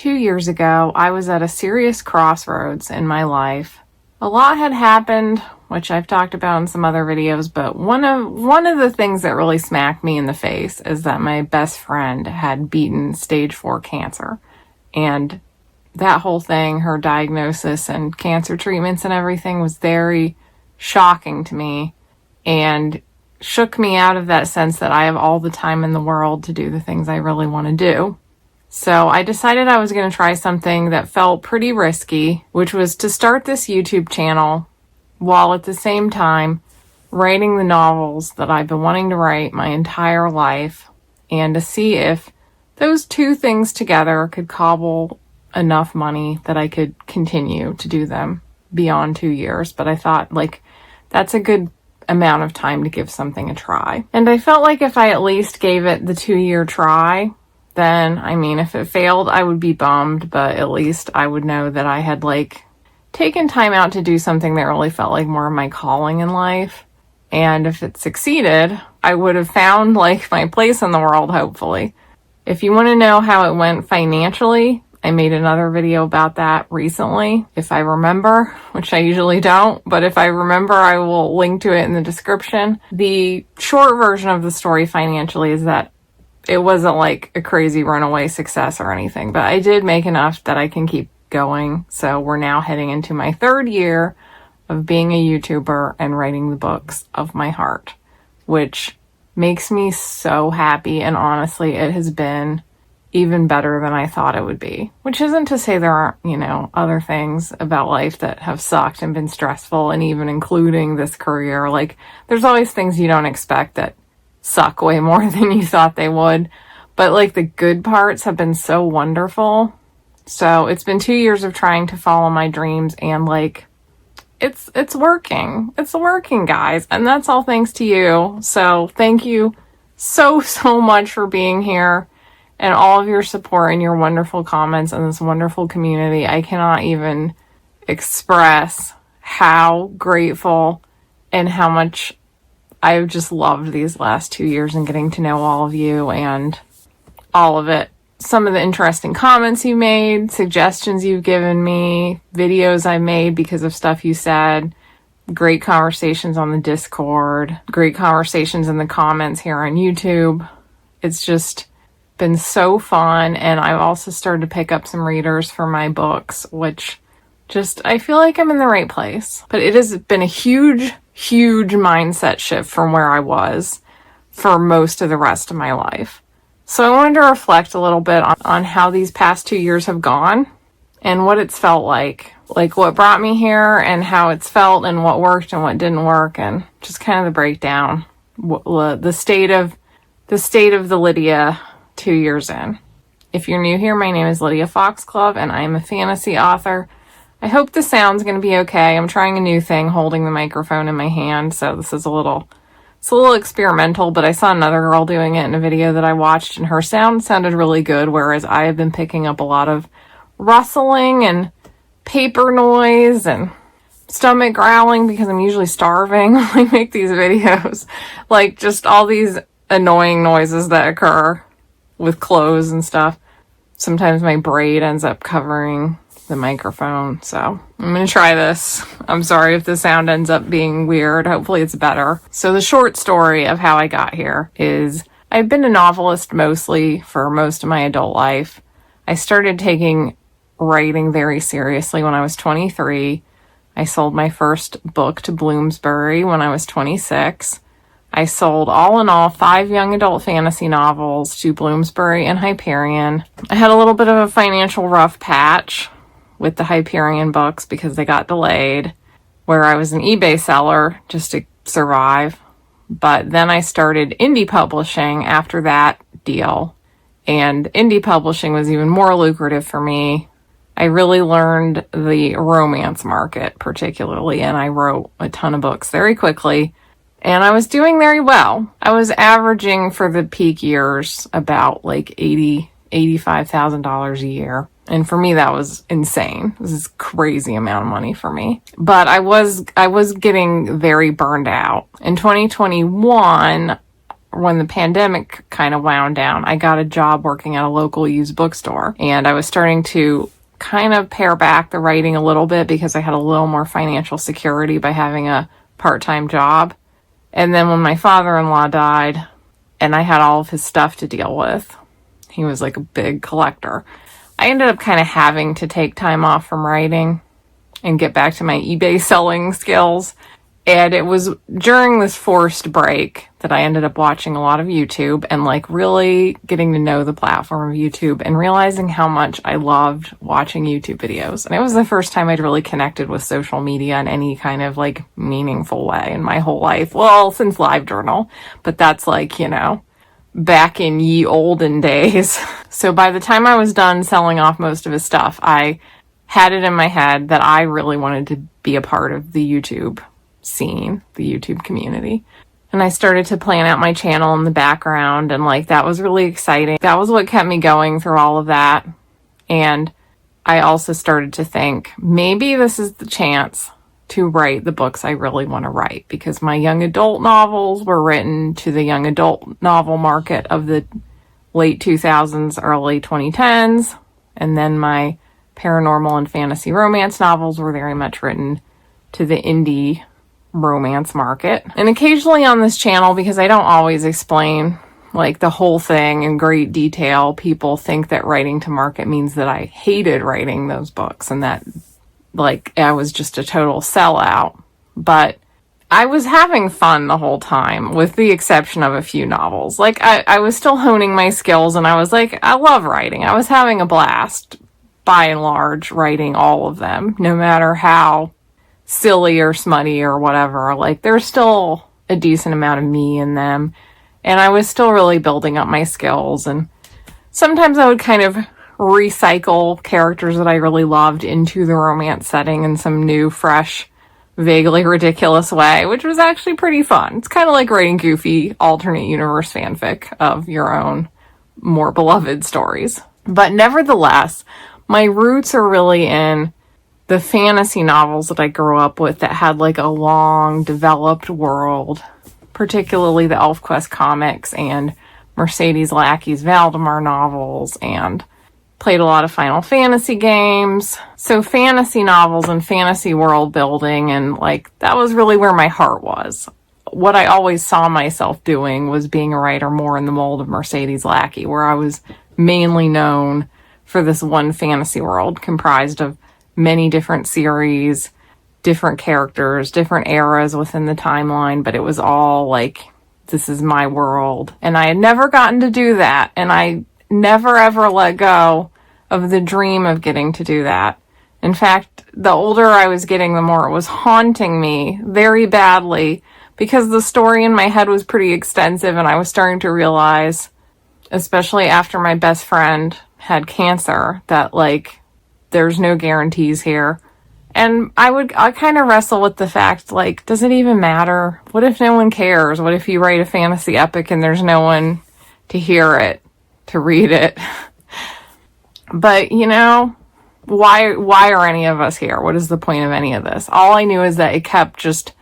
2 years ago, I was at a serious crossroads in my life. A lot had happened, which I've talked about in some other videos, but one of the things that really smacked me in the face is that my best friend had beaten stage 4 cancer. And that whole thing, her diagnosis and cancer treatments and everything, was very shocking to me and shook me out of that sense that I have all the time in the world to do the things I really want to do. So I decided I was going to try something that felt pretty risky, which was to start this YouTube channel while at the same time writing the novels that I've been wanting to write my entire life, and to see if those two things together could cobble enough money that I could continue to do them beyond 2 years. But I thought, that's a good amount of time to give something a try. And I felt like if I at least gave it the 2-year try, then, if it failed, I would be bummed, but at least I would know that I had, taken time out to do something that really felt like more of my calling in life. And if it succeeded, I would have found, my place in the world, hopefully. If you want to know how it went financially, I made another video about that recently, if I remember, which I usually don't, but if I remember, I will link to it in the description. The short version of the story financially is that it wasn't a crazy runaway success or anything, but I did make enough that I can keep going. So we're now heading into my 3rd year of being a YouTuber and writing the books of my heart, which makes me so happy. And honestly, it has been even better than I thought it would be, which isn't to say there aren't, other things about life that have sucked and been stressful, and even including this career. There's always things you don't expect that suck way more than you thought they would, but the good parts have been so wonderful. So it's been 2 years of trying to follow my dreams, and it's working, guys, and that's all thanks to you. So thank you so much for being here and all of your support and your wonderful comments and this wonderful community. I cannot even express how grateful and how much I've just loved these last 2 years and getting to know all of you and all of it. Some of the interesting comments you made, suggestions you've given me, videos I made because of stuff you said, great conversations on the Discord, great conversations in the comments here on YouTube. It's just been so fun. And I've also started to pick up some readers for my books, which I feel like I'm in the right place. But it has been a huge mindset shift from where I was for most of the rest of my life. So I wanted to reflect a little bit on how these past 2 years have gone and what it's felt like what brought me here and how it's felt and what worked and what didn't work, and just kind of the breakdown, the state of the Lydia 2 years in. If you're new here, my name is Lydia Foxglove and I am a fantasy author. I hope the sound's going to be okay. I'm trying a new thing, holding the microphone in my hand, so this is a little experimental, but I saw another girl doing it in a video that I watched, and her sound sounded really good, whereas I have been picking up a lot of rustling and paper noise and stomach growling because I'm usually starving when I make these videos. Just all these annoying noises that occur with clothes and stuff. Sometimes my braid ends up covering the microphone, so I'm gonna try this. I'm sorry if the sound ends up being weird. Hopefully it's better. So the short story of how I got here is I've been a novelist mostly for most of my adult life. I started taking writing very seriously when I was 23. I sold my first book to Bloomsbury when I was 26. I sold all in all 5 young adult fantasy novels to Bloomsbury and Hyperion. I had a little bit of a financial rough patch with the Hyperion books because they got delayed, where I was an eBay seller just to survive. But then I started indie publishing after that deal, and indie publishing was even more lucrative for me. I really learned the romance market particularly, and I wrote a ton of books very quickly, and I was doing very well. I was averaging for the peak years about $85,000 a year. And for me, that was insane. This is a crazy amount of money for me. But I was getting very burned out. In 2021, when the pandemic kind of wound down, I got a job working at a local used bookstore, and I was starting to kind of pare back the writing a little bit because I had a little more financial security by having a part-time job. And then when my father-in-law died and I had all of his stuff to deal with, he was like a big collector, I ended up kind of having to take time off from writing and get back to my eBay selling skills. And it was during this forced break that I ended up watching a lot of YouTube and like really getting to know the platform of YouTube and realizing how much I loved watching YouTube videos. And it was the first time I'd really connected with social media in any kind of like meaningful way in my whole life. Well, since LiveJournal, but that's like, back in ye olden days. So by the time I was done selling off most of his stuff, I had it in my head that I really wanted to be a part of the YouTube scene, the YouTube community. And I started to plan out my channel in the background, and like that was really exciting. That was what kept me going through all of that. And I also started to think maybe this is the chance to write the books I really want to write, because my young adult novels were written to the young adult novel market of the late 2000s, early 2010s. And then my paranormal and fantasy romance novels were very much written to the indie romance market. And occasionally on this channel, because I don't always explain like the whole thing in great detail, people think that writing to market means that I hated writing those books and that like I was just a total sellout. But I was having fun the whole time, with the exception of a few novels. Like I was still honing my skills, and I was like, I love writing. I was having a blast by and large writing all of them, no matter how silly or smutty or whatever. Like there's still a decent amount of me in them, and I was still really building up my skills. And sometimes I would kind of recycle characters that I really loved into the romance setting in some new, fresh, vaguely ridiculous way, which was actually pretty fun. It's kind of like writing goofy alternate universe fanfic of your own more beloved stories. But nevertheless, my roots are really in the fantasy novels that I grew up with that had like a long developed world, particularly the ElfQuest comics and Mercedes Lackey's Valdemar novels, and played a lot of Final Fantasy games. So fantasy novels and fantasy world building, and like that was really where my heart was. What I always saw myself doing was being a writer more in the mold of Mercedes Lackey, where I was mainly known for this one fantasy world comprised of many different series, different characters, different eras within the timeline, but it was all like, this is my world. And I had never gotten to do that, and I never ever let go of the dream of getting to do that. In fact, the older I was getting, the more it was haunting me very badly, because the story in my head was pretty extensive, and I was starting to realize, especially after my best friend had cancer, that like there's no guarantees here. And I kind of wrestle with the fact, like, does it even matter? What if no one cares? What if you write a fantasy epic and there's no one to hear it, to read it? But, why are any of us here? What is the point of any of this? All I knew is that it kept just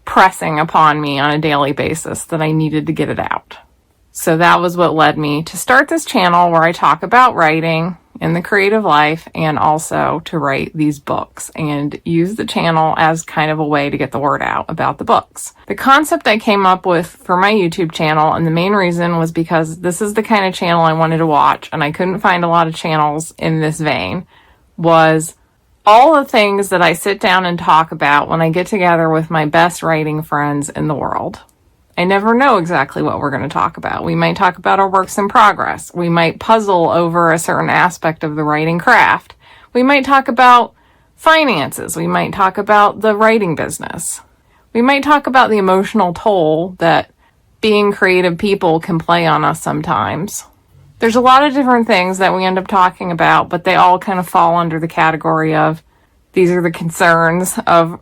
pressing upon me on a daily basis that I needed to get it out. So that was what led me to start this channel where I talk about writing in the creative life, and also to write these books and use the channel as kind of a way to get the word out about the books. The concept I came up with for my YouTube channel, and the main reason, was because this is the kind of channel I wanted to watch, and I couldn't find a lot of channels in this vein, was all the things that I sit down and talk about when I get together with my best writing friends in the world. I never know exactly what we're going to talk about. We might talk about our works in progress. We might puzzle over a certain aspect of the writing craft. We might talk about finances. We might talk about the writing business. We might talk about the emotional toll that being creative people can play on us sometimes. There's a lot of different things that we end up talking about, but they all kind of fall under the category of, these are the concerns of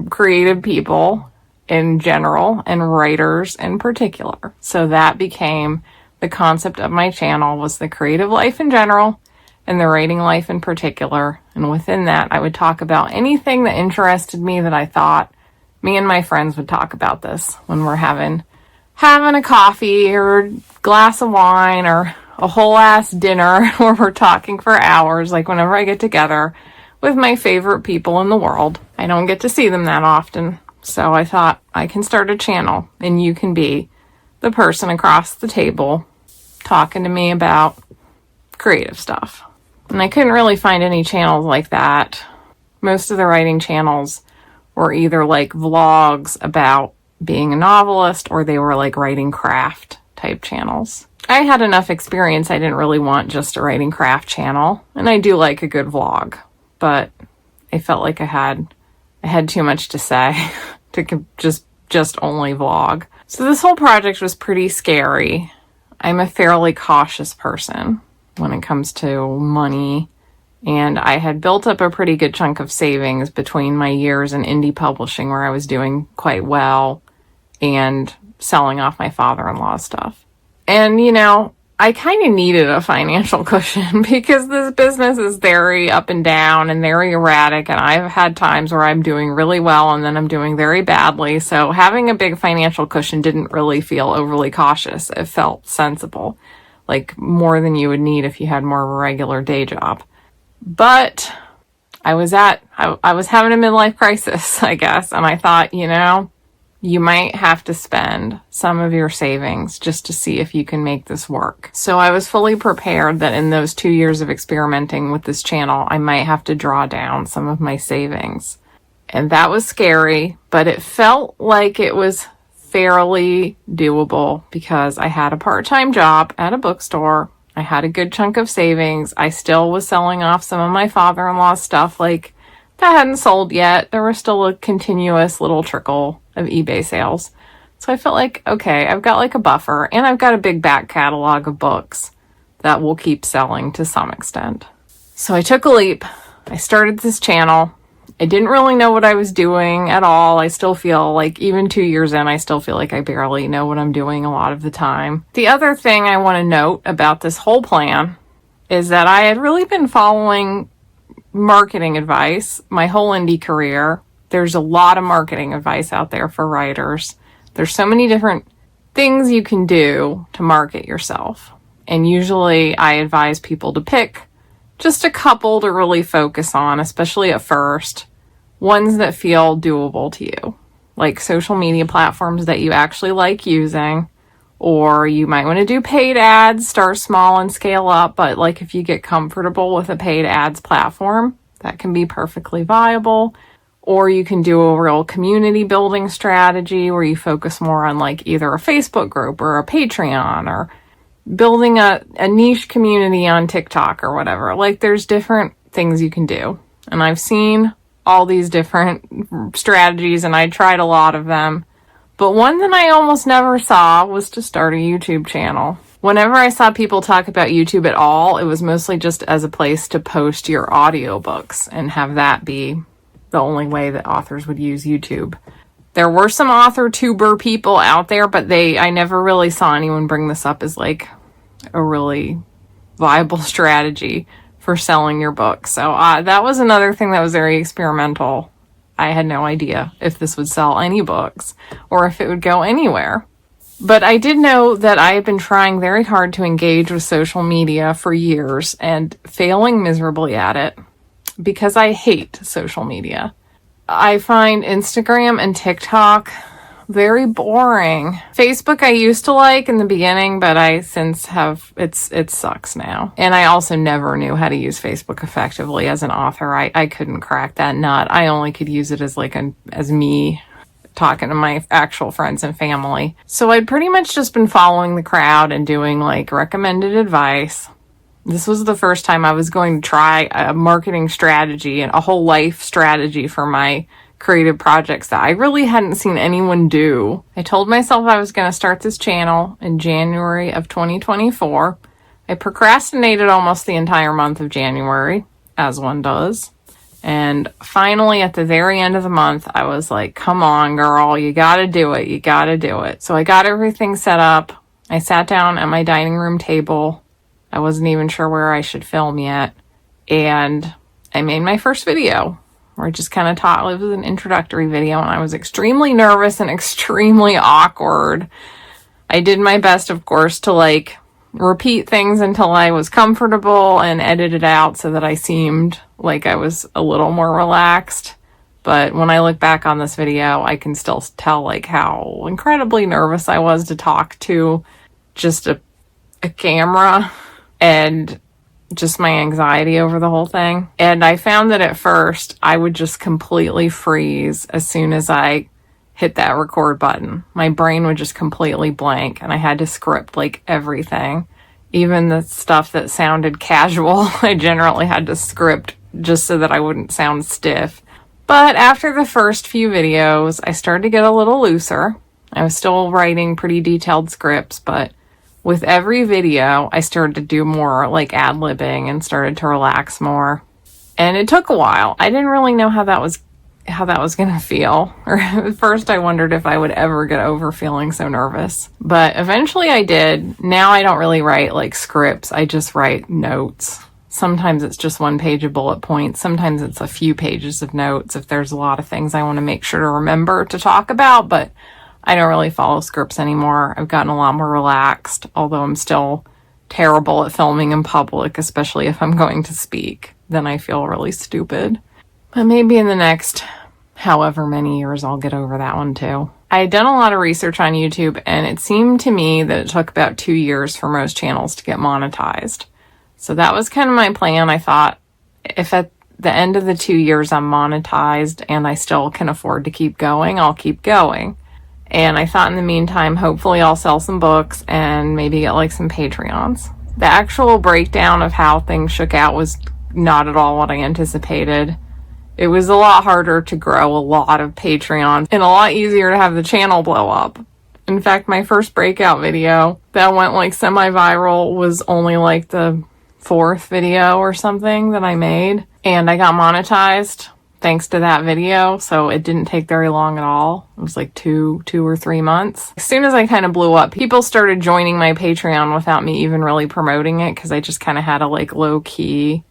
creative people in general, and writers in particular. So that became the concept of my channel, was the creative life in general and the writing life in particular. And within that, I would talk about anything that interested me, that I thought me and my friends would talk about this when we're having having a coffee or a glass of wine or a whole ass dinner where we're talking for hours, like whenever I get together with my favorite people in the world. I don't get to see them that often, so I thought I can start a channel and you can be the person across the table talking to me about creative stuff. And I couldn't really find any channels like that. Most of the writing channels were either like vlogs about being a novelist, or they were like writing craft type channels. I had enough experience. I didn't really want just a writing craft channel, and I do like a good vlog, but I felt like I had too much to say to just only vlog. So this whole project was pretty scary. I'm a fairly cautious person when it comes to money, and I had built up a pretty good chunk of savings between my years in indie publishing, where I was doing quite well, and selling off my father-in-law's stuff. And, you know, I kind of needed a financial cushion because this business is very up and down and very erratic, and I've had times where I'm doing really well and then I'm doing very badly. So having a big financial cushion didn't really feel overly cautious. It felt sensible, like more than you would need if you had more of a regular day job. But I was having a midlife crisis, I guess, and I thought, you know, you might have to spend some of your savings just to see if you can make this work. So I was fully prepared that in those 2 years of experimenting with this channel, I might have to draw down some of my savings. And that was scary, but it felt like it was fairly doable because I had a part-time job at a bookstore. I had a good chunk of savings. I still was selling off some of my father-in-law's stuff, like, that hadn't sold yet. There was still a continuous little trickle of eBay sales. So I felt like, okay, I've got like a buffer, and I've got a big back catalog of books that will keep selling to some extent. So I took a leap. I started this channel. I didn't really know what I was doing at all. I still feel like, even 2 years in, I still feel like I barely know what I'm doing a lot of the time. The other thing I want to note about this whole plan is that I had really been following marketing advice my whole indie career. There's a lot of marketing advice out there for writers. There's so many different things you can do to market yourself. And usually I advise people to pick just a couple to really focus on, especially at first, ones that feel doable to you, like social media platforms that you actually like using, or you might want to do paid ads, start small and scale up. But like, if you get comfortable with a paid ads platform, that can be perfectly viable. Or you can do a real community building strategy where you focus more on like either a Facebook group or a Patreon, or building a niche community on TikTok or whatever. Like, there's different things you can do. And I've seen all these different strategies, and I tried a lot of them. But one that I almost never saw was to start a YouTube channel. Whenever I saw people talk about YouTube at all, it was mostly just as a place to post your audiobooks and have that be the only way that authors would use YouTube. There were some author tuber people out there, but I never really saw anyone bring this up as like a really viable strategy for selling your book. So that was another thing that was very experimental. I had no idea if this would sell any books or if it would go anywhere. But I did know that I had been trying very hard to engage with social media for years and failing miserably at it because I hate social media. I find Instagram and TikTok very boring. Facebook I used to like in the beginning, but I since have, it sucks now. And I also never knew how to use Facebook effectively as an author. I couldn't crack that nut. I only could use it as like as me talking to my actual friends and family. So I'd pretty much just been following the crowd and doing like recommended advice. This was the first time I was going to try a marketing strategy and a whole life strategy for my creative projects that I really hadn't seen anyone do. I told myself I was going to start this channel in January of 2024. I procrastinated almost the entire month of January, as one does. And finally, at the very end of the month, I was like, come on, girl, you gotta do it. You gotta do it. So I got everything set up. I sat down at my dining room table. I wasn't even sure where I should film yet. And I made my first video where I just kind of taught. It was an introductory video, and I was extremely nervous and extremely awkward. I did my best, of course, to like repeat things until I was comfortable and edit it out so that I seemed like I was a little more relaxed. But when I look back on this video, I can still tell like how incredibly nervous I was to talk to just a camera, and just my anxiety over the whole thing. And I found that at first I would just completely freeze as soon as I hit that record button. My brain would just completely blank, and I had to script like everything. Even the stuff that sounded casual, I generally had to script just so that I wouldn't sound stiff. But after the first few videos, I started to get a little looser. I was still writing pretty detailed scripts, but with every video, I started to do more like ad-libbing and started to relax more. And it took a while. I didn't really know how that was going to feel. Or at first I wondered if I would ever get over feeling so nervous. But eventually I did. Now I don't really write like scripts. I just write notes. Sometimes it's just one page of bullet points. Sometimes it's a few pages of notes if there's a lot of things I want to make sure to remember to talk about. But I don't really follow scripts anymore. I've gotten a lot more relaxed, although I'm still terrible at filming in public, especially if I'm going to speak. Then I feel really stupid. But maybe in the next however many years I'll get over that one too. I had done a lot of research on YouTube, and it seemed to me that it took about 2 years for most channels to get monetized. So that was kind of my plan. I thought if at the end of the 2 years I'm monetized and I still can afford to keep going, I'll keep going. And I thought in the meantime, hopefully I'll sell some books and maybe get like some Patreons. The actual breakdown of how things shook out was not at all what I anticipated. It was a lot harder to grow a lot of Patreons and a lot easier to have the channel blow up. In fact, my first breakout video that went like semi-viral was only like the 4th video or something that I made. And I got monetized thanks to that video, so it didn't take very long at all. It was like two or 3 months. As soon as I kind of blew up, people started joining my Patreon without me even really promoting it, because I just kind of had a like low-key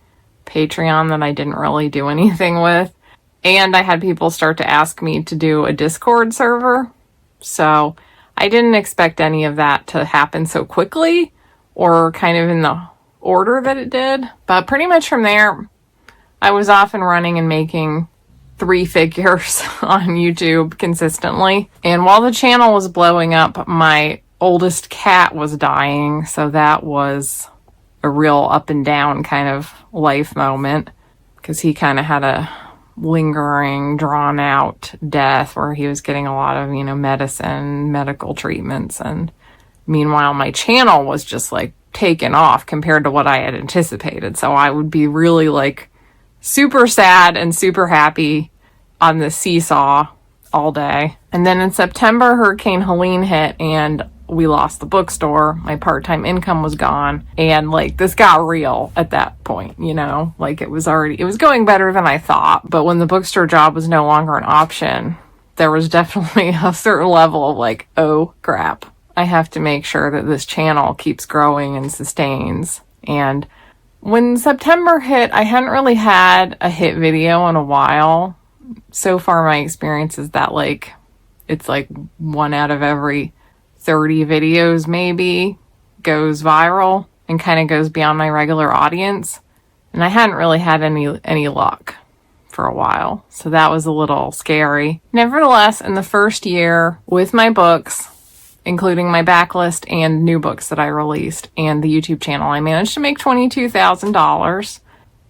Patreon that I didn't really do anything with. And I had people start to ask me to do a Discord server. So I didn't expect any of that to happen so quickly or kind of in the order that it did. But pretty much from there, I was off and running and making 3 figures on YouTube consistently. And while the channel was blowing up, my oldest cat was dying. So that was a real up and down kind of life moment, because he kind of had a lingering, drawn out death where he was getting a lot of, medicine, medical treatments. And meanwhile, my channel was just like taken off compared to what I had anticipated. So I would be really like super sad and super happy on the seesaw all day. And then in September, Hurricane Helene hit and we lost the bookstore. My part-time income was gone. And like this got real at that point, like it was going better than I thought. But when the bookstore job was no longer an option, there was definitely a certain level of like, oh crap, I have to make sure that this channel keeps growing and sustains. And when September hit, I hadn't really had a hit video in a while. So far, my experience is that like, it's like 1 out of every 30 videos maybe goes viral and kind of goes beyond my regular audience. And I hadn't really had any luck for a while. So that was a little scary. Nevertheless, in the first year with my books, including my backlist and new books that I released and the YouTube channel, I managed to make $22,000,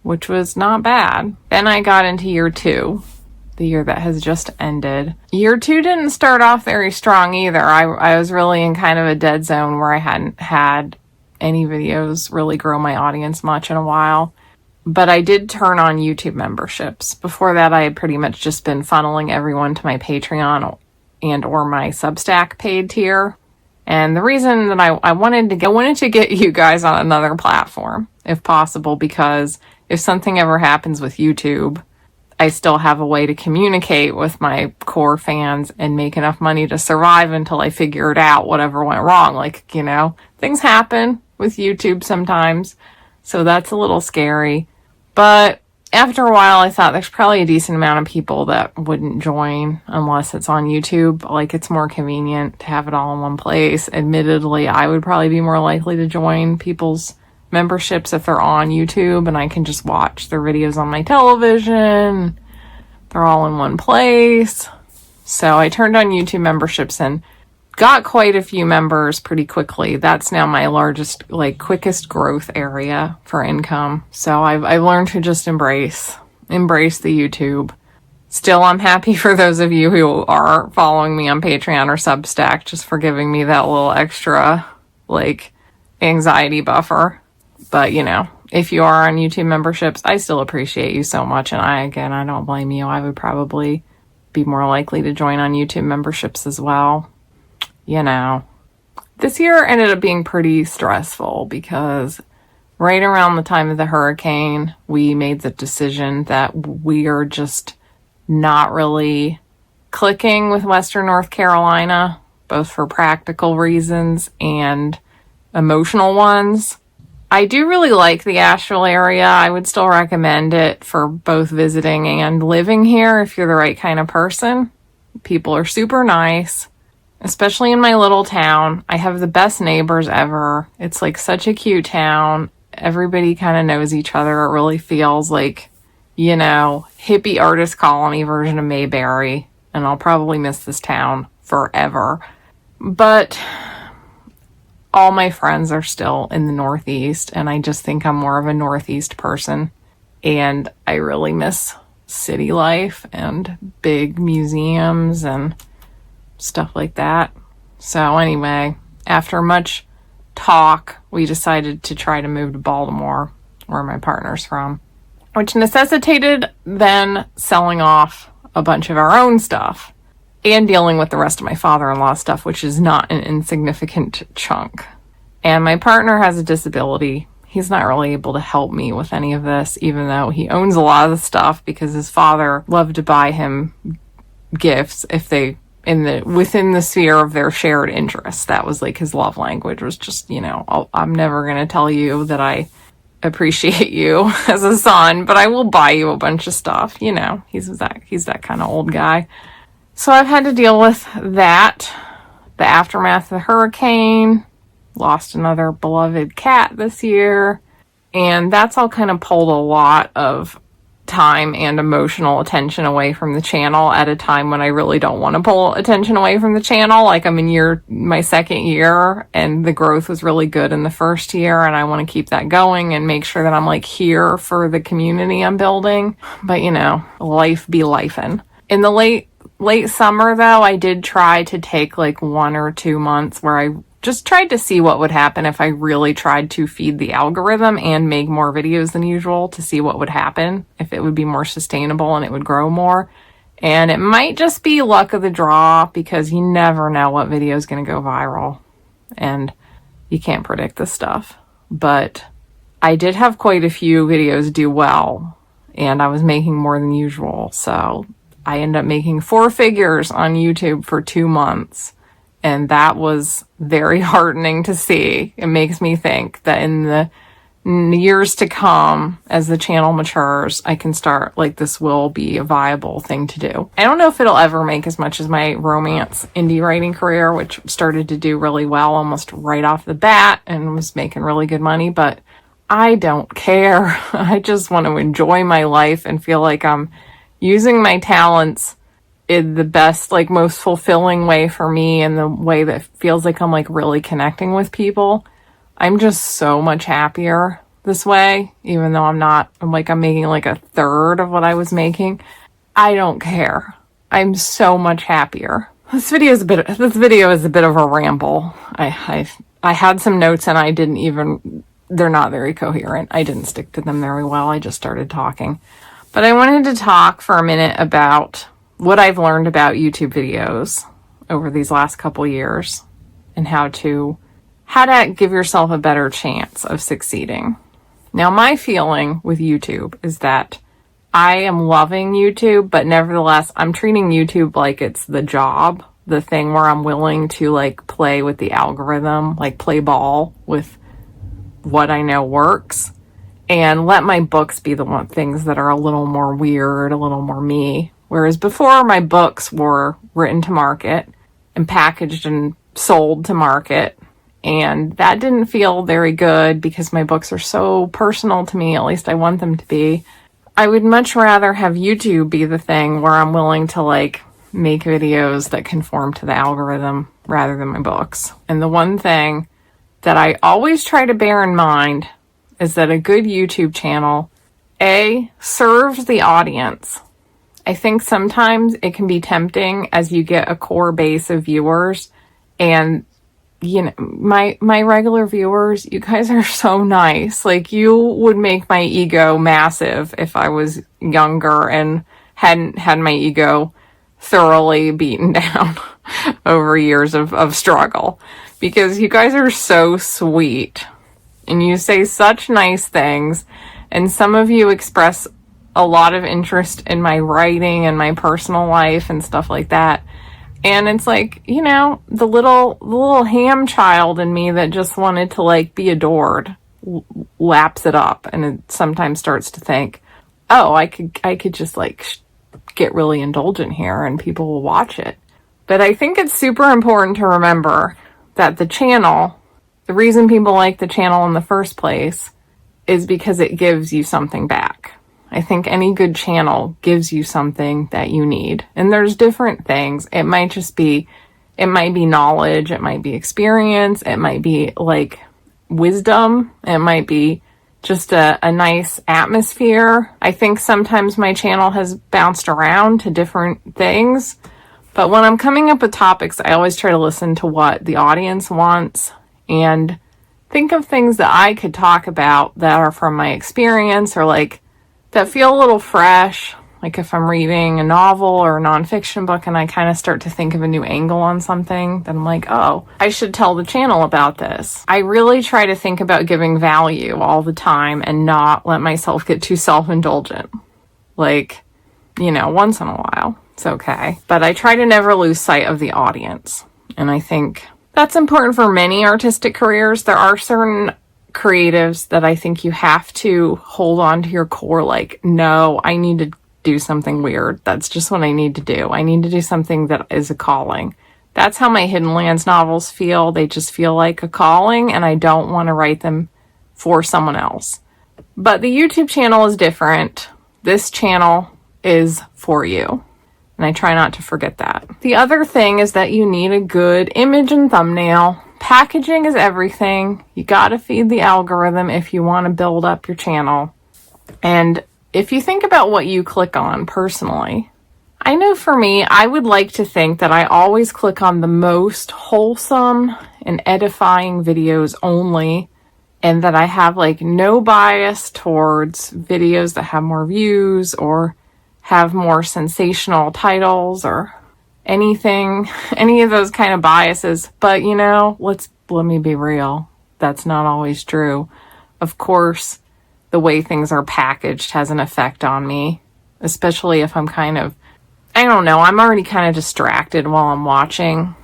which was not bad. Then I got into year 2, the year that has just ended. Year 2 didn't start off very strong either. I was really in kind of a dead zone where I hadn't had any videos really grow my audience much in a while. But I did turn on YouTube memberships. Before that, I had pretty much just been funneling everyone to my Patreon and or my Substack paid tier. And the reason that I wanted to get you guys on another platform, if possible, because if something ever happens with YouTube, I still have a way to communicate with my core fans and make enough money to survive until I figured out whatever went wrong. Like, things happen with YouTube sometimes. So that's a little scary. But after a while, I thought there's probably a decent amount of people that wouldn't join unless it's on YouTube. Like, it's more convenient to have it all in one place. Admittedly, I would probably be more likely to join people's memberships if they're on YouTube and I can just watch their videos on my television. They're all in one place. So I turned on YouTube memberships and got quite a few members pretty quickly. That's now my largest, like, quickest growth area for income. So I've learned to just embrace the YouTube. Still, I'm happy for those of you who are following me on Patreon or Substack, just for giving me that little extra, like, anxiety buffer. But, you know, if you are on YouTube memberships, I still appreciate you so much. And I don't blame you. I would probably be more likely to join on YouTube memberships as well. You know, this year ended up being pretty stressful because right around the time of the hurricane, we made the decision that we are just not really clicking with Western North Carolina, both for practical reasons and emotional ones. I do really like the Asheville area. I would still recommend it for both visiting and living here if you're the right kind of person. People are super nice, especially in my little town. I have the best neighbors ever. It's like such a cute town. Everybody kind of knows each other. It really feels like, you know, hippie artist colony version of Mayberry. And I'll probably miss this town forever. But all my friends are still in the Northeast, and I just think I'm more of a Northeast person. And I really miss city life and big museums and stuff like that. So anyway, after much talk, we decided to try to move to Baltimore, where my partner's from, which necessitated then selling off a bunch of our own stuff and dealing with the rest of my father-in-law's stuff, which is not an insignificant chunk. And my partner has a disability. He's not really able to help me with any of this, even though he owns a lot of the stuff because his father loved to buy him gifts if they within the sphere of their shared interests. That was like his love language, was just, you know, I'm never going to tell you that I appreciate you as a son, but I will buy you a bunch of stuff. You know, he's that kind of old guy. So I've had to deal with that, the aftermath of the hurricane, lost another beloved cat this year, and that's all kind of pulled a lot of time and emotional attention away from the channel at a time when I really don't want to pull attention away from the channel. Like, I'm in my second year, and the growth was really good in the first year, and I want to keep that going and make sure that I'm like here for the community I'm building. But, you know, life be lifin'. In the late summer, though, I did try to take like 1 or 2 months where I just tried to see what would happen if I really tried to feed the algorithm and make more videos than usual, to see what would happen, if it would be more sustainable and it would grow more. And it might just be luck of the draw, because you never know what video is going to go viral, and you can't predict this stuff. But I did have quite a few videos do well, and I was making more than usual. So I ended up making 4 figures on YouTube for 2 months. And that was very heartening to see. It makes me think that in the years to come, as the channel matures, I can start, like, this will be a viable thing to do. I don't know if it'll ever make as much as my romance indie writing career, which started to do really well almost right off the bat and was making really good money, but I don't care. I just want to enjoy my life and feel like I'm using my talents in the best, like, most fulfilling way for me, and the way that feels like I'm like really connecting with people. I'm just so much happier this way, even though I'm making like a third of what I was making. I don't care. I'm so much happier. This video is a bit of a ramble. I had some notes and they're not very coherent. I didn't stick to them very well. I just started talking. But I wanted to talk for a minute about what I've learned about YouTube videos over these last couple years, and how to give yourself a better chance of succeeding. Now, my feeling with YouTube is that I am loving YouTube, but nevertheless, I'm treating YouTube like it's the job, the thing where I'm willing to like play with the algorithm, like play ball with what I know works. and let my books be the things that are a little more weird, a little more me. Whereas before, my books were written to market and packaged and sold to market. And that didn't feel very good because my books are so personal to me, at least I want them to be. I would much rather have YouTube be the thing where I'm willing to like make videos that conform to the algorithm rather than my books. And the one thing that I always try to bear in mind is that a good YouTube channel, A, serves the audience. I think sometimes it can be tempting as you get a core base of viewers, and you know, my regular viewers, you guys are so nice. Like, you would make my ego massive if I was younger and hadn't had my ego thoroughly beaten down over years of struggle, because you guys are so sweet and you say such nice things, and some of you express a lot of interest in my writing and my personal life and stuff like that. And it's like, you know, the little ham child in me that just wanted to like be adored laps it up, and it sometimes starts to think, oh, I could just like get really indulgent here and people will watch it. But I think it's super important to remember that the reason people like the channel in the first place is because it gives you something back. I think any good channel gives you something that you need. And there's different things. It might be knowledge, it might be experience, it might be like wisdom, it might be just a nice atmosphere. I think sometimes my channel has bounced around to different things, but when I'm coming up with topics, I always try to listen to what the audience wants and think of things that I could talk about that are from my experience or like that feel a little fresh. Like if I'm reading a novel or a nonfiction book and I kind of start to think of a new angle on something, then I'm like, oh, I should tell the channel about this. I really try to think about giving value all the time and not let myself get too self-indulgent. Like, you know, once in a while, it's okay. But I try to never lose sight of the audience. And I think that's important for many artistic careers. There are certain creatives that I think you have to hold on to your core, like, no, I need to do something weird. That's just what I need to do. I need to do something that is a calling. That's how my Hidden Lands novels feel. They just feel like a calling, and I don't want to write them for someone else. But the YouTube channel is different. This channel is for you. And I try not to forget that. The other thing is that you need a good image and thumbnail. Packaging is everything. You gotta feed the algorithm if you want to build up your channel. And if you think about what you click on personally, I know for me, I would like to think that I always click on the most wholesome and edifying videos only, and that I have like no bias towards videos that have more views or have more sensational titles or anything, any of those kind of biases. But you know, let me be real. That's not always true. Of course, the way things are packaged has an effect on me, especially if I'm kind of, I don't know, I'm already kind of distracted while I'm watching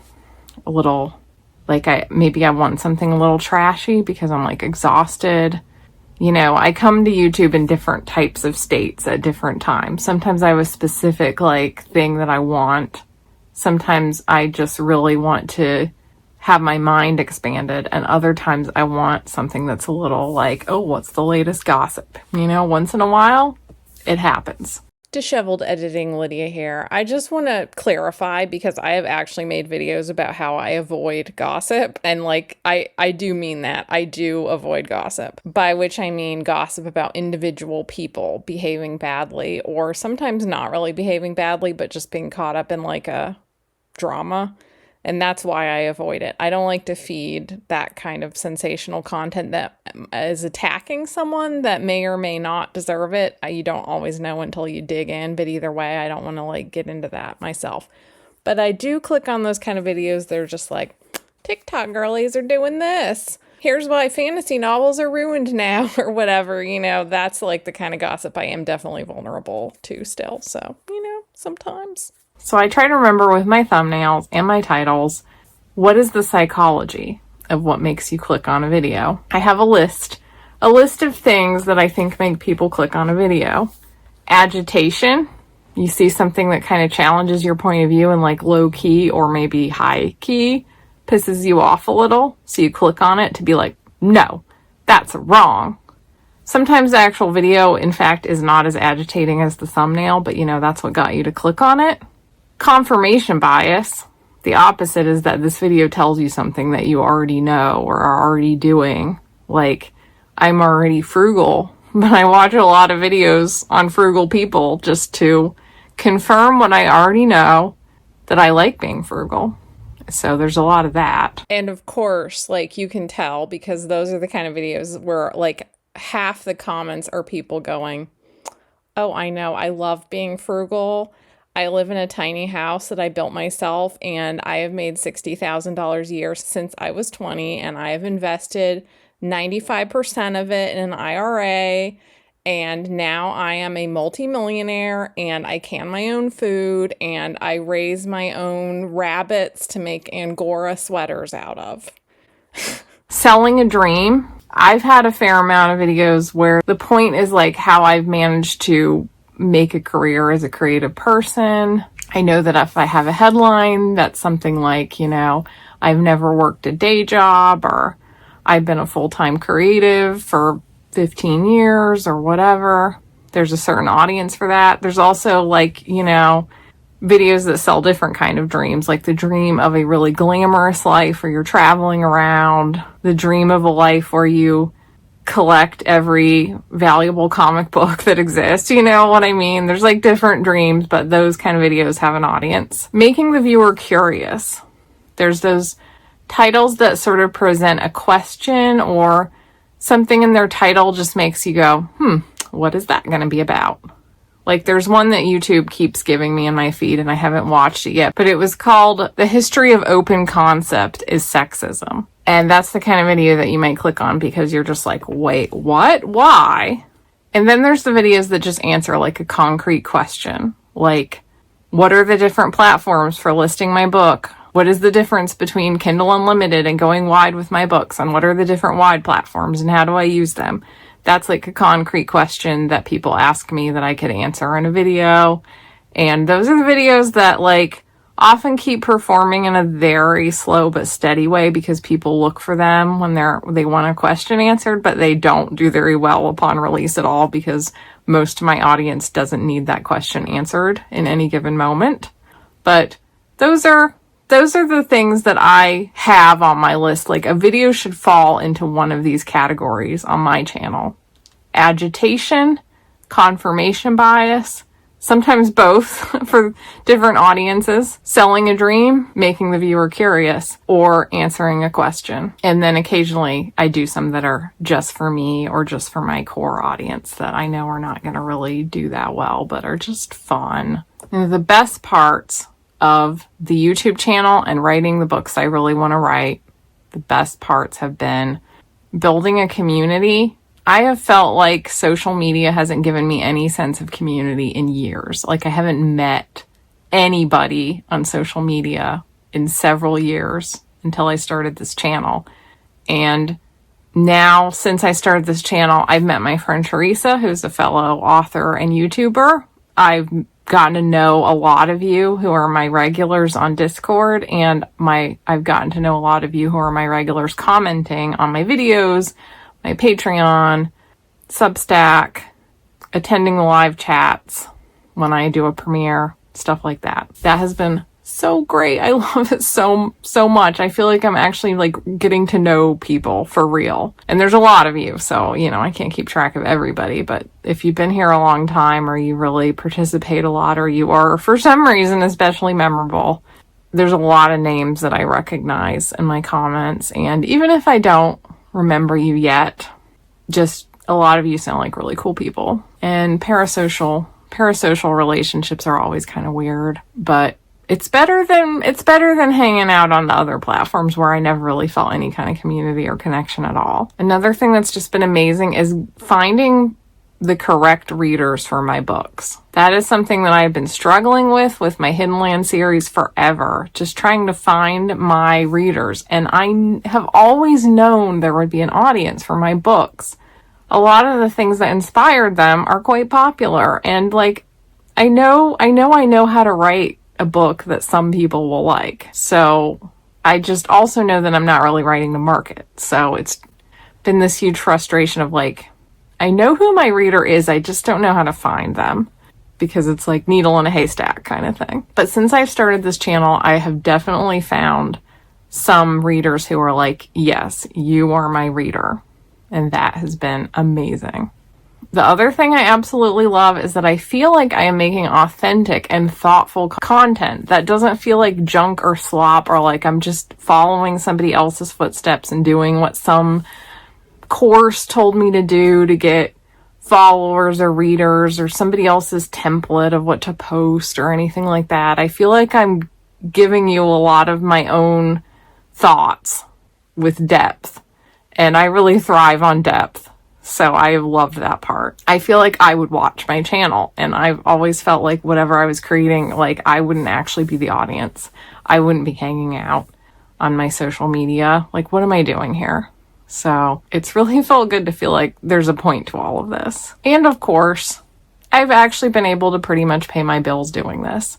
a little, like I want something a little trashy because I'm like exhausted. You know, I come to YouTube in different types of states at different times. Sometimes I have a specific like thing that I want. Sometimes I just really want to have my mind expanded, and other times I want something that's a little like, oh, what's the latest gossip? You know, once in a while, it happens. Disheveled editing Lydia here. I just want to clarify, because I have actually made videos about how I avoid gossip, and like I do mean that. I do avoid gossip, by which I mean gossip about individual people behaving badly, or sometimes not really behaving badly, but just being caught up in like a drama. And that's why I avoid it. I don't like to feed that kind of sensational content that is attacking someone that may or may not deserve it. You don't always know until you dig in, but either way, I don't want to like get into that myself. But I do click on those kind of videos. They're just like, TikTok girlies are doing this. Here's why fantasy novels are ruined now, or whatever. You know, that's like the kind of gossip I am definitely vulnerable to still. So, you know, sometimes. So I try to remember with my thumbnails and my titles, what is the psychology of what makes you click on a video? I have a list A list of things that I think make people click on a video. Agitation. You see something that kind of challenges your point of view and like low key or maybe high key pisses you off a little. So you click on it to be like, no, that's wrong. Sometimes the actual video, in fact, is not as agitating as the thumbnail, but that's what got you to click on it. Confirmation bias. The opposite is that this video tells you something that you already know or are already doing. Like, I'm already frugal, but I watch a lot of videos on frugal people just to confirm what I already know, that I like being frugal. So there's a lot of that. And of course, like you can tell because those are the kind of videos where like half the comments are people going, oh, I know, I love being frugal. I live in a tiny house that I built myself and I have made $60,000 a year since I was 20 and I have invested 95% of it in an IRA and now I am a multimillionaire and I can my own food and I raise my own rabbits to make Angora sweaters out of. Selling a dream. I've had a fair amount of videos where the point is like how I've managed to make a career as a creative person. I know that if I have a headline that's something like, I've never worked a day job or I've been a full-time creative for 15 years or whatever, there's a certain audience for that. There's also like, videos that sell different kind of dreams, like the dream of a really glamorous life where you're traveling around, the dream of a life where you collect every valuable comic book that exists. You know what I mean? There's like different dreams, but those kind of videos have an audience. Making the viewer curious. There's those titles that sort of present a question or something in their title just makes you go, what is that going to be about? Like there's one that YouTube keeps giving me in my feed and I haven't watched it yet, but it was called The History of Open Concept is Sexism. And that's the kind of video that you might click on because you're just like, wait, what? Why? And then there's the videos that just answer like a concrete question. Like, what are the different platforms for listing my book? What is the difference between Kindle Unlimited and going wide with my books? And what are the different wide platforms and how do I use them? That's like a concrete question that people ask me that I could answer in a video. And those are the videos that like often keep performing in a very slow but steady way because people look for them when they want a question answered, but they don't do very well upon release at all because most of my audience doesn't need that question answered in any given moment. But those are the things that I have on my list. Like a video should fall into one of these categories on my channel. Agitation, confirmation bias, sometimes both for different audiences. Selling a dream, making the viewer curious, or answering a question. And then occasionally I do some that are just for me or just for my core audience that I know are not going to really do that well, but are just fun. And the best parts of the YouTube channel and writing the books I really want to write, the best parts have been building a community. I have felt like social media hasn't given me any sense of community in years. Like I haven't met anybody on social media in several years until I started this channel. And now, since I started this channel, I've met my friend Teresa, who's a fellow author and YouTuber. I've gotten to know a lot of you who are my regulars on Discord, and I've gotten to know a lot of you who are my regulars commenting on my videos, my Patreon, Substack, attending the live chats when I do a premiere, stuff like that. That has been so great. I love it so much. I feel like I'm actually like getting to know people for real. And there's a lot of you, so I can't keep track of everybody, but if you've been here a long time or you really participate a lot or you are for some reason especially memorable, there's a lot of names that I recognize in my comments. And even if I don't remember you yet, just a lot of you sound like really cool people. And parasocial relationships are always kind of weird, but it's better than hanging out on the other platforms where I never really felt any kind of community or connection at all. Another thing that's just been amazing is finding the correct readers for my books. That is something that I've been struggling with my Hidden Land series forever, just trying to find my readers. And I have always known there would be an audience for my books. a lot of the things that inspired them are quite popular. And like, I know how to write a book that some people will like. So I just also know that I'm not really writing to market. So it's been this huge frustration of like, I know who my reader is, I just don't know how to find them, because it's like needle in a haystack kind of thing. But since I've started this channel, I have definitely found some readers who are like, yes, you are my reader. And that has been amazing. The other thing I absolutely love is that I feel like I am making authentic and thoughtful content that doesn't feel like junk or slop, or like I'm just following somebody else's footsteps and doing what some course told me to do to get followers or readers, or somebody else's template of what to post or anything like that. I feel like I'm giving you a lot of my own thoughts with depth, and I really thrive on depth. So I love that part. I feel like I would watch my channel, and I've always felt like whatever I was creating, like I wouldn't actually be the audience. I wouldn't be hanging out on my social media. Like, what am I doing here? So it's really felt good to feel like there's a point to all of this. And of course, I've actually been able to pretty much pay my bills doing this.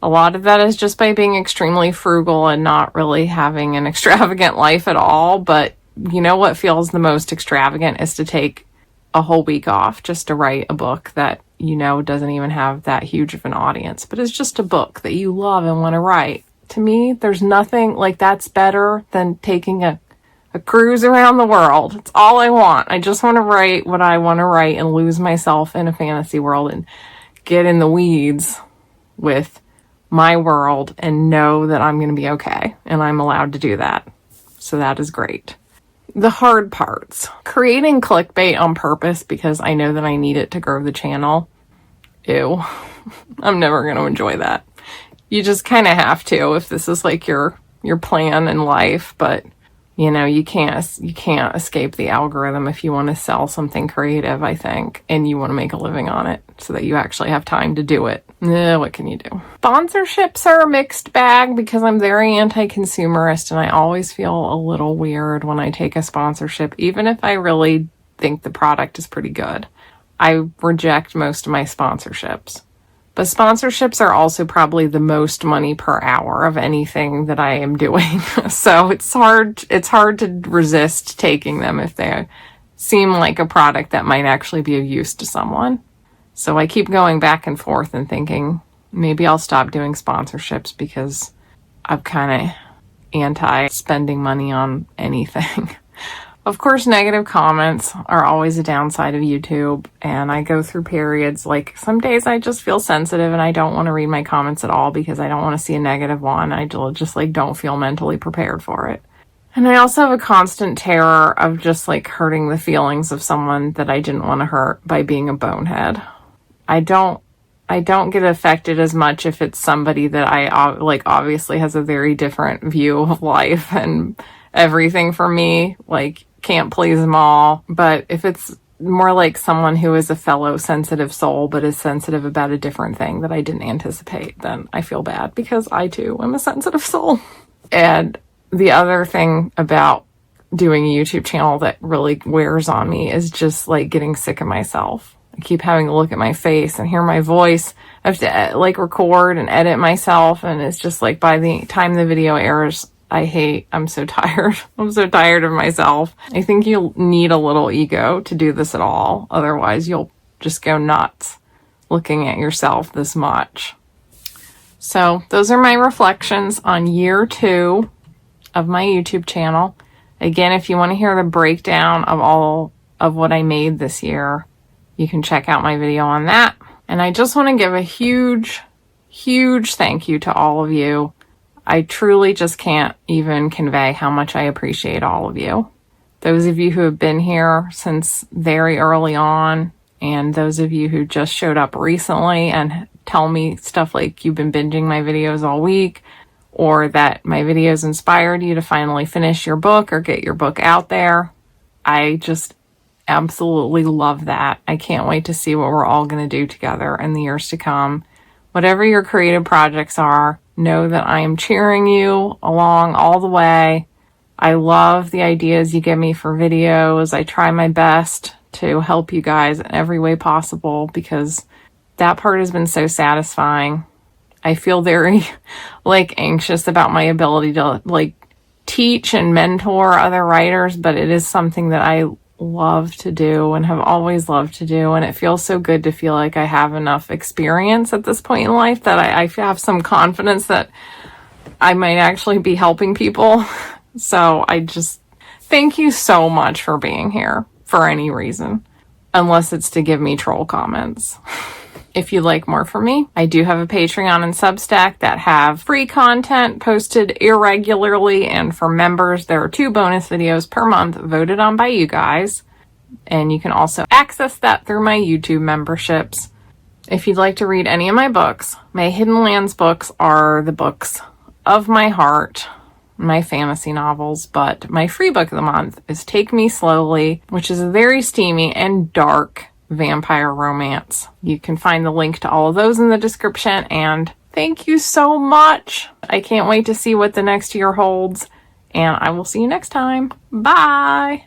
A lot of that is just by being extremely frugal and not really having an extravagant life at all. But you know what feels the most extravagant is to take a whole week off just to write a book that, you know, doesn't even have that huge of an audience, but it's just a book that you love and want to write. To me, there's nothing like that's better than taking a cruise around the world. It's all I want. I just want to write what I want to write and lose myself in a fantasy world and get in the weeds with my world and know that I'm going to be okay and I'm allowed to do that. So that is great. The hard parts. Creating clickbait on purpose because I know that I need it to grow the channel. Ew. I'm never going to enjoy that. You just kind of have to if this is like your plan in life, but you know, you can't escape the algorithm if you want to sell something creative, I think, and you want to make a living on it so that you actually have time to do it. What can you do? Sponsorships are a mixed bag because I'm very anti-consumerist, and I always feel a little weird when I take a sponsorship, even if I really think the product is pretty good. I reject most of my sponsorships. But sponsorships are also probably the most money per hour of anything that I am doing. So it's hard to resist taking them if they seem like a product that might actually be of use to someone. So I keep going back and forth and thinking maybe I'll stop doing sponsorships because I'm kind of anti spending money on anything. Of course, negative comments are always a downside of YouTube, and I go through periods, like some days I just feel sensitive and I don't want to read my comments at all because I don't want to see a negative one. I just like don't feel mentally prepared for it. And I also have a constant terror of just like hurting the feelings of someone that I didn't want to hurt by being a bonehead. I don't get affected as much if it's somebody that I like obviously has a very different view of life and everything for me, like can't please them all. But if it's more like someone who is a fellow sensitive soul but is sensitive about a different thing that I didn't anticipate, then I feel bad because I too am a sensitive soul. And the other thing about doing a YouTube channel that really wears on me is just like getting sick of myself. I keep having to look at my face and hear my voice. I have to like record and edit myself, and it's just like by the time the video airs, I'm so tired. I'm so tired of myself. I think you'll need a little ego to do this at all. Otherwise, you'll just go nuts looking at yourself this much. So those are my reflections on year 2 of my YouTube channel. Again, if you want to hear the breakdown of all of what I made this year, you can check out my video on that. And I just want to give a huge, huge thank you to all of you. I truly just can't even convey how much I appreciate all of you. Those of you who have been here since very early on, and those of you who just showed up recently and tell me stuff like you've been binging my videos all week, or that my videos inspired you to finally finish your book or get your book out there. I just absolutely love that. I can't wait to see what we're all going to do together in the years to come. Whatever your creative projects are, know that I am cheering you along all the way. I love the ideas you give me for videos. I try my best to help you guys in every way possible, because that part has been so satisfying. I feel very anxious about my ability to teach and mentor other writers, but it is something that I love to do and have always loved to do. And it feels so good to feel like I have enough experience at this point in life that I have some confidence that I might actually be helping people. So I just thank you so much for being here for any reason, unless it's to give me troll comments. If you'd like more from me, I do have a Patreon and Substack that have free content posted irregularly, and for members, there are 2 bonus videos per month voted on by you guys, and you can also access that through my YouTube memberships. If you'd like to read any of my books, my Hidden Lands books are the books of my heart, my fantasy novels, but my free book of the month is Take Me Slowly, which is a very steamy and dark vampire romance. You can find the link to all of those in the description, and thank you so much. I can't wait to see what the next year holds, and I will see you next time. Bye!